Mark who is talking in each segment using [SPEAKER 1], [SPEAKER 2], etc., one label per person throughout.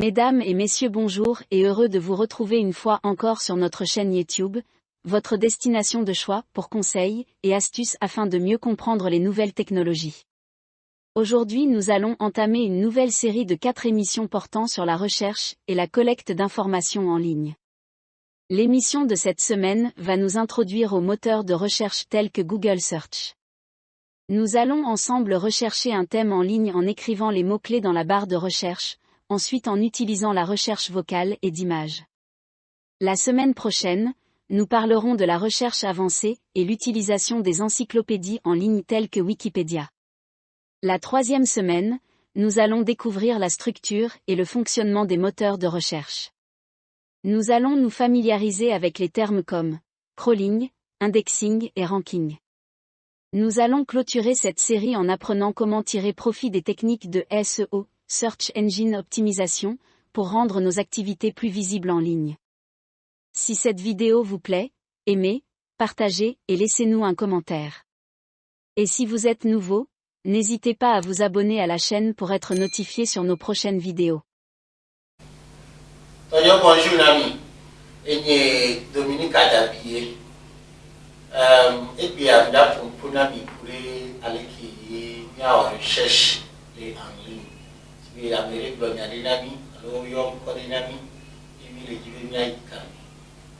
[SPEAKER 1] Mesdames et messieurs, bonjour et heureux de vous retrouver une fois encore sur notre chaîne YouTube, votre destination de choix pour conseils et astuces afin de mieux comprendre les nouvelles technologies. Aujourd'hui, nous allons entamer une nouvelle série de 4 émissions portant sur la recherche et la collecte d'informations en ligne. L'émission de cette semaine va nous introduire aux moteurs de recherche tels que Google Search. Nous allons ensemble rechercher un thème en ligne en écrivant les mots-clés dans la barre de recherche, ensuite en utilisant la recherche vocale et d'images. La semaine prochaine, nous parlerons de la recherche avancée et l'utilisation des encyclopédies en ligne telles que Wikipédia. La troisième semaine, nous allons découvrir la structure et le fonctionnement des moteurs de recherche. Nous allons nous familiariser avec les termes comme crawling, indexing et ranking. Nous allons clôturer cette série en apprenant comment tirer profit des techniques de SEO, Search Engine Optimization, pour rendre nos activités plus visibles en ligne. Si cette vidéo vous plaît, aimez, partagez et laissez-nous un commentaire. Et si vous êtes nouveau, n'hésitez pas à vous abonner à la chaîne pour être notifié sur nos prochaines vidéos.
[SPEAKER 2] Bonjour Nami, et Dominique Adabié. Et puis là pour Nami pour aller qui y a une recherche en ligne. Si vous avez des Nami, alors il y a encore des Nami, et puis les divers y a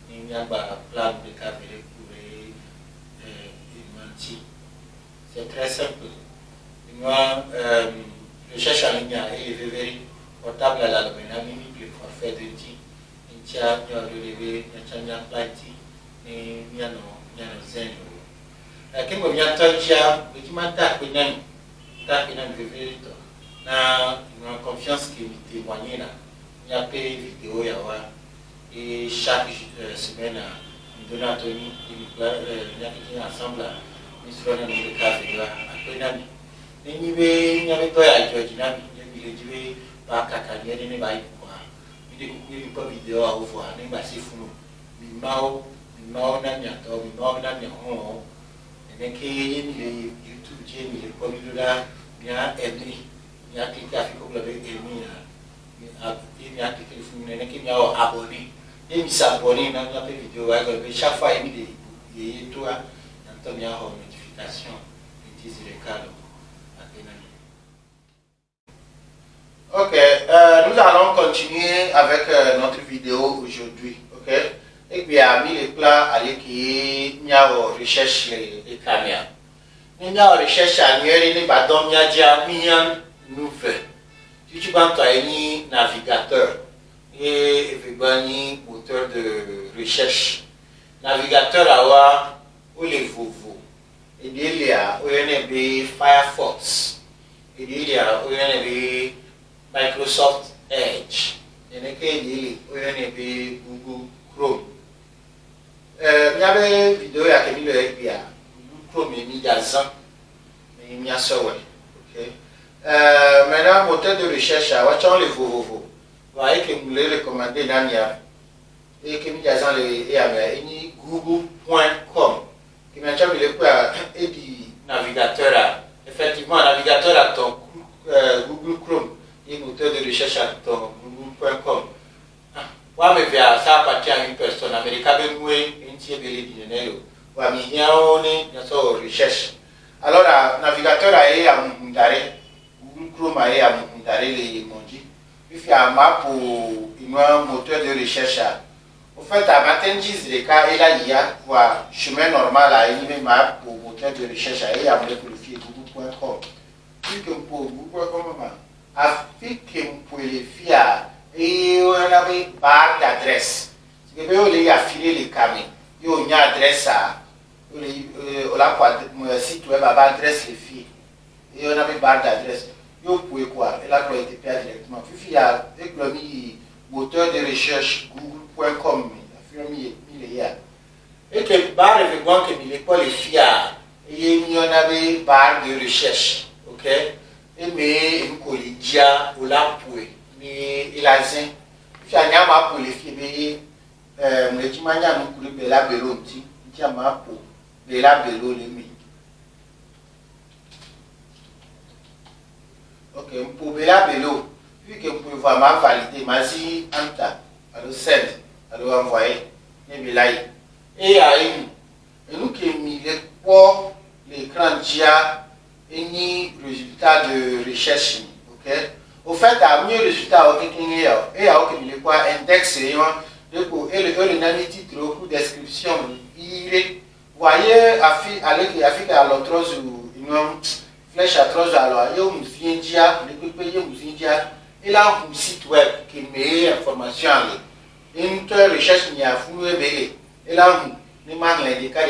[SPEAKER 2] il y a un plan de caméra pour mentir. C'est très simple. Moi, recherche en ligne est élevé portable à la Nami. Fait de ti, il y a relevé, il y a plati, il y a zéro. Quand on vient à dire, il y a tapé dans le vérité. Na confiance qui me témoigne là. Il y a payé vidéo et chaque semaine, nous donnons Tony, il y a ensemble, nous serons dans le café là. Après, il y avait toi à George Nami, il y avait pas Kakania, il y avait il pas vidéo à voir, n'est pas si fou. Mimao n'a rien à mimao n'a rien à et que YouTube, j'ai mis le premier là, bien aimé, bien cliqué à faire comme l'avait aimé, bien cliqué le fou, n'est qu'il y a abonné. Et il s'abonne dans la vidéo, chaque fois il dit, et toi, dans ton notification, il dit le cadre. Ok, nous allons continuer avec notre vidéo aujourd'hui. Ok, et puis à mis les plats avec qui il y a recherche les caméras. Il y a recherche à nier les badons il y a déjà nouvelle. Si tu vas un navigateur et un moteur de recherche. Navigateur à où les Vovo. Et il y a Firefox. Et il y a Microsoft Edge, et Google Chrome. Il y avait une vidéo à Google Chrome et mis à Zan, mais il y a ça. Maintenant, moteur de recherche, on les Vovo. Vous voyez que vous les recommandez dans et que nous avons les google.com. Qui maintenant le navigateur. Effectivement, navigateur à ton Google Chrome. Et moteur de recherche à ton google.com. Moi, je vais ça appartient à une personne américaine, une tiers de l'idée. Moi, je vais recherche. Alors, le navigateur a Mundare, Google Chrome a Mundare les Mondi. Puis, il y a un map pour un moteur de recherche. En fait, à matin, les cas, et là, il y a un chemin normal à une map pour moteur de recherche et à google.com. Puis, pour google.com, afin que vous pouvez faire et on a une barre d'adresse. Si vous voulez affiler les caméras, il y a une adresse à le site web à adresse les filles. Et on a une barre d'adresse. Vous pouvez quoi? Et là, vous pouvez faire directement. Puis il y a le moteur de recherche google.com. Et que barre de recherche que vous pouvez faire. Et il y a une barre de recherche. Ok? Et mais vous dia ou la poué mais il a zin fi anya ma pour les filles me dit mania nous pour bela belo nti dia ma pour bela belo le mi. Ok pour bela belo Vu que vous pouvez voir, m'a validé, m'a dit, anta, alors send, alors envoyer, et nous qui avons mis l'écran dia et ni résultat de recherche, ok? Au fait, à mieux résultat, ok, et à ok, il est quoi, index, et le titre, au description, il voyez, à l'autre, une flèche à trois, alors, il y a un dia, et là, un site web qui met information en ligne. Une recherche, il y a fou, et là, ni mang les des cas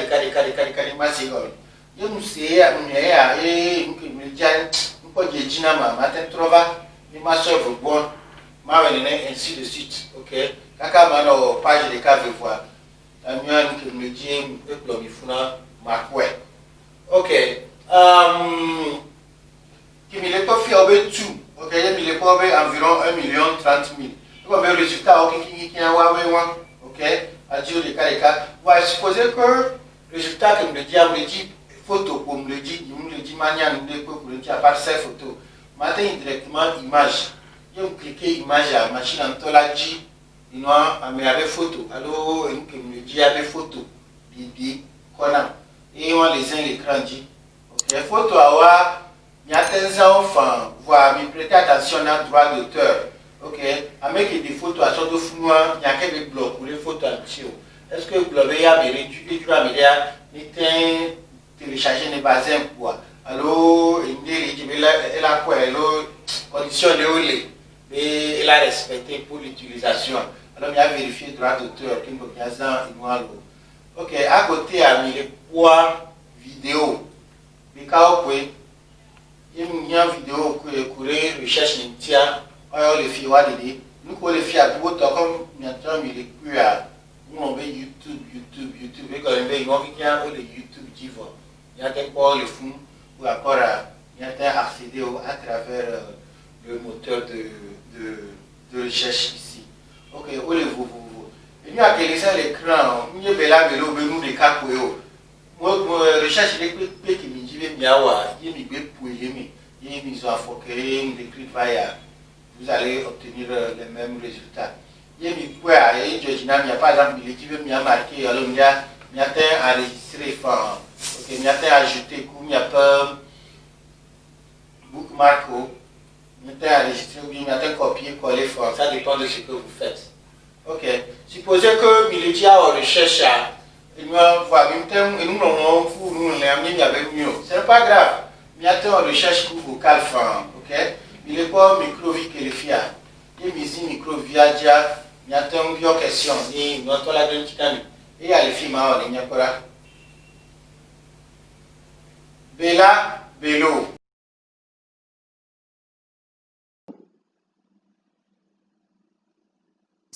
[SPEAKER 2] masigol je me sais à une et nous qui me disent nous pas de dinama matin trova ni ma serve bon ma venez ainsi de suite ok kaka mano page de cas voir la mienne qui me dit un peu mi funa ma quoi ok qui me les pas fait au tout ok je me les pas environ 1,30 million comme résultat ok qui a ok à dire les cas va supposer que le résultat que me dit photo pour me le dit manière pour le dire par ces photos matin directement image je vais cliquer image à machine en la dit il a avec photo alors que me dit avec photo bibi kona et on les l'écran dit ok photo avoir il y a des enfants voir me prêter attention à droit d'auteur. Ok, avec des photos à sorte de flou, il y a quelques blocs pour les photos en tio. Est-ce que vous l'avez réduit et télécharger les bases quoi? Alors, elle a quoi? Alors, condition de relais. Et elle a respecté pour l'utilisation. Alors, il y a vérifié le droit d'auteur qui me dit ok, à côté, il y a mis les poids vidéo. Mais quand vous il y a une vidéo que recherche n'importe les filles nous les filles à tout comme maintenant il est plus à nous on veut YouTube et quand on veut YouTube divo il y a des quoi les fonds ou encore il y a accéder à travers le moteur de recherche ici ok où les vous il y a quelques l'écran il y a bella belo nous des cas pour eux moi recherche les qui me dit bien il me dit pour il mis en focus l'écrit vous allez obtenir les mêmes résultats. Il y a il y a par exemple l'équipe qui a marqué, alors il y a enregistré, ok, il y a ajouté, il y a pas bookmark, il y a enregistré, il y a copié, collé, ça dépend de ce que vous faites. Ok, supposez que il a recherche à nous voir et nous ce n'est pas grave. Il y a une recherche vocale, ok? Il est pas micro que le fia. Il y a micro via dia, il y a une question, il y a la grande titane. Et il y a le film il y a quoi? Bella Bello.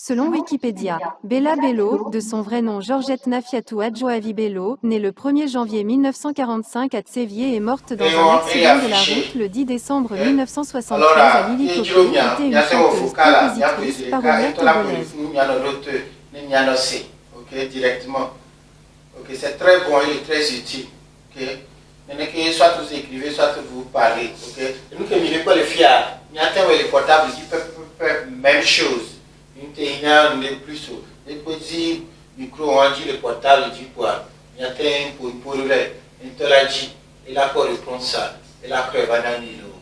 [SPEAKER 3] Selon Wikipédia, Bella Bello, de son vrai nom Georgette Nafiatou Adjoavi Bello, née le 1er janvier 1945 à Tsevier et est morte dans un accident de la route le 10 décembre 1973 à Lilikopi, était une chanteuse, compositrice, parolière togolaise.
[SPEAKER 2] Ok, directement. Ok, c'est très bon, il est très utile. Ok, soit vous écrivez, soit vous parlez. Ok, et nous qui ne pas les fiers, il y a les portables qui peuvent faire même chose. Une n'est plus chaud. Les petits micros, on dit le portable, dit quoi? Il y a un pour le il te l'a dit, il a pas répondu ça, il a cru à Nilo.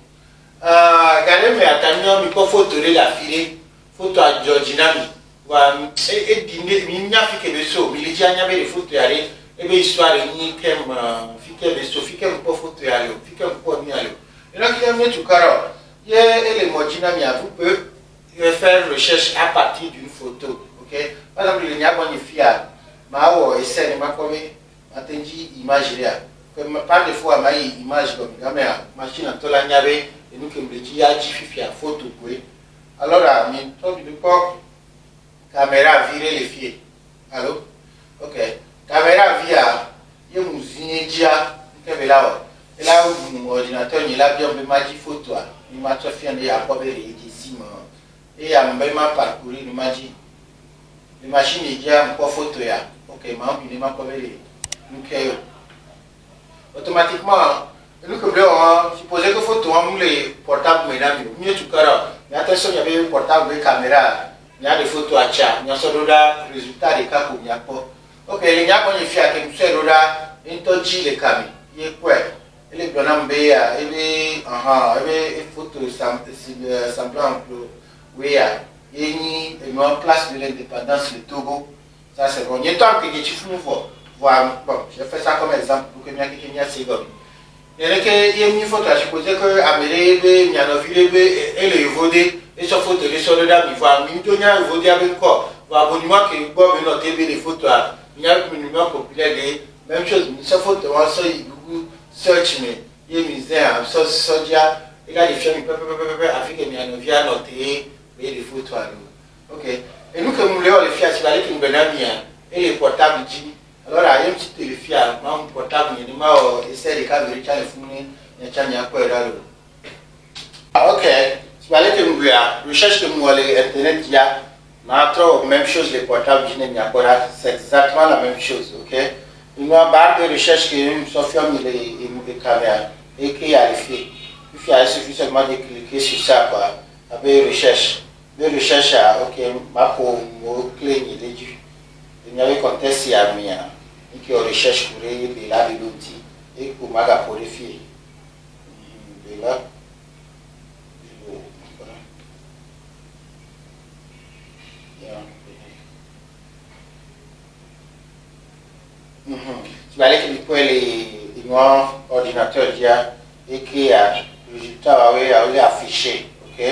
[SPEAKER 2] Regardez, mais attends, il faut photo de la fille, photo à Georgina, et dîner, il n'y a fait que le saut, mais il dit, il y avait des photos à aller, et bien, histoire de ni qu'elle fait que Sophie, qu'elle pas photo à aller, fait qu'elle pas mis à aller. Et là, il y a mis tout carreau, il y a les Georgina, vous pouvez faire recherche à partir d'une photo, ok? Par exemple, il y a une fille, ma essaie de m'attendre image là. Comme par des fois, ma image comme caméra, machine en tola nyabe, et nous qui me dit, a dit photo pour alors là, mais toi, tu pas caméra virer les filles. Allô? Ok. Caméra via, il y a une zinja, et là, mon ordinateur, il a bien me dit photo, il m'a fait un et à même parcourir il m'a dit les machines il y a encore photo ya ok il m'a pas vu nous automatiquement nous que supposer que photo on les portables mesdames mieux tout cara Mais attention, il y avait un portable de caméra. Il y a des photos à tcha. Il y a ce résultat des cas pour il y a pas. Ok, il y a pas de fiat qui me fait là. Il t'odit les caméras. Il est quoi? Il est bien embêté. Il est photo semblant oui, il y a une place de l'indépendance le Togo. Ça c'est bon. Il y a un temps que je suis voir. Bon, je fais ça comme exemple pour que il y a ces gars. Il y a une photo, je suppose que Amélie, il y a une ville, et le Vodé, et sur photo, les sur le dame, il va il y a un Vodé avec quoi? Il va abonnement que Bob et notre TV, les photos, il y a un monument populaire, même chose, sur photo, on sort, Google search, mais il y a une misère, ça, il y a des films, avec les miens, via noter, et les photos. Ok. Et nous, comme nous voulons les filles, c'est avec une bonne amie, et les portables, alors, il y a un petit téléphone, un portable, il y a essayer de faire le téléphone, il y a quoi là. Ok, si vous allez que nous recherche que nous allons internet, il y a même chose, les portables, c'est exactement la même chose, ok. Il y a une barre de recherche qui est sur les caméras et qui a les filles. Il suffit seulement de cliquer sur ça, quoi, avec recherche. De recherche, ok, ma pour clé, il est dû. Il y avait contesté à Mia. Qui recherche pour les là de l'outil et pour maga pour les filles. De là. Tu vas aller que les noirs ordinateurs et qui a le résultat affiché. Ok?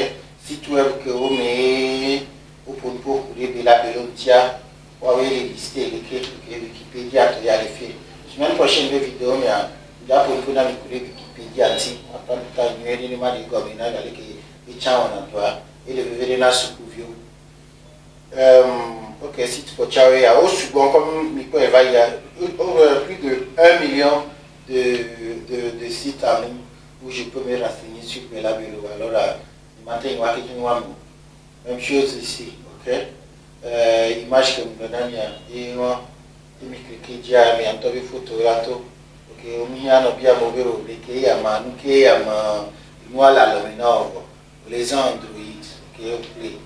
[SPEAKER 2] Si tu veux que vous mettez au point pour les là de l'outil. Ou les listés, les Wikipédia, il y a les films. La semaine prochaine, vidéo, mais il y a pour une Wikipédia, après le temps, il y a des gens qui ont des gens et les vénénas sous couvio. Ok, si tu peux tchaouer, au second, comme Miko Eva, il y a plus de 1 million de sites en ligne où je peux me renseigner sur Bella Bello. Alors, le matin, il y a quelqu'un même chose ici, ok? Image que nous donnons et me cliquer déjà mais en tant que photographe ok on y a nos bien mauvais les qui a manuqué à ma moi la lumière les Android ok play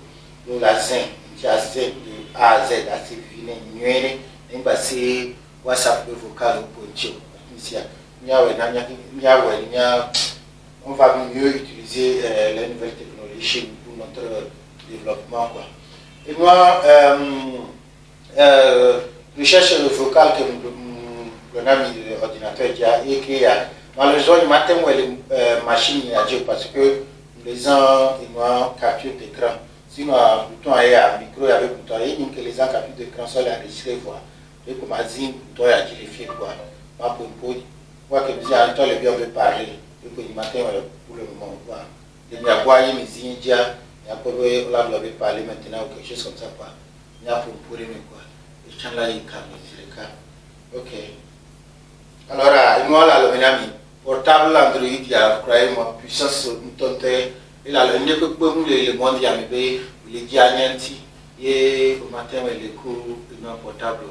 [SPEAKER 2] la zen just de A à Z à se viner nuire et passer WhatsApp vocal au poncho ici on va mieux utiliser les nouvelles technologies pour notre développement quoi. Et moi, recherche vocale que le ami de l'ordinateur et qui a malheureusement le matin où les machines à dire parce que les gens et moi capture d'écran. Sinon, un bouton et un micro avec un bouton et que les gens capture d'écran sont enregistrés voir. Et comme a dit, bouton à dire les filles quoi. Pas pour une pause. Moi que nous avons le bien de parler. Et que le matin pour le moment quoi. Les miens boire mes indiens. Il y a pas de parler maintenant ou quelque chose comme ça quoi. Il y a pour aimer quoi. Et tiens là il calme c'est le cas. Ok. Alors moi là le ami portable Android il y a croyez-moi puissance tonte il a le que pour le monde il y a mais les dianyanti et au matin les cours non portable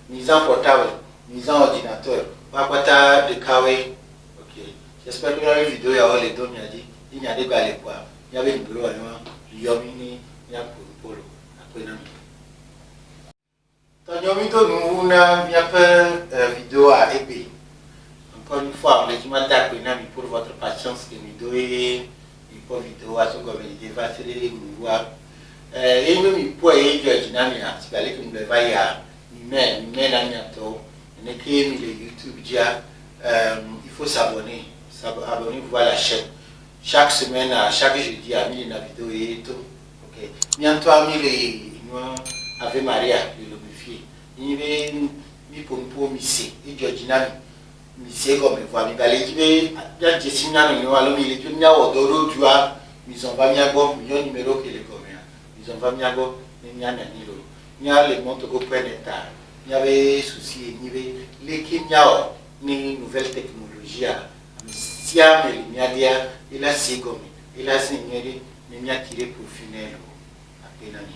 [SPEAKER 2] mise en portable mise en ordinateur pas de kawe. Ok. J'espère que la vidéo il y a les dons il y a des balais quoi. Il y avait une bureau Yomini Yapolo après Nami. Tanyomito nous avons fait vidéo à épée. Encore une fois, les humains d'après Nami pour votre patience que nous donnons une vidéo à ce que vous devez voir. Et nous nous pouvons y aller Nami si vous allez que nous devons y aller. Nous Nami à toi. Nous avons créé le YouTube déjà. Il faut s'abonner. Abonnez-vous à la chaîne. Chaque semaine, chaque jeudi, à mis une vidéo et tout. Ok. Bientôt, à mis les Ave Maria, le lobifié. Il y a mis pour misser. Et Georgina, misser comme vous voyez. Il y a des signes, il y a des signes, il y a des signes, ils ont pas mis à go, il y a un numéro qui est comme ils ont pas mis à go, il y a un numéro. Il y a les montres au point d'état. Il y avait soucis, il y avait les Kenya, les nouvelles technologies. Siam et l'imiadia, il a sigomé, il a signé, il a tiré pour finir à Pénani.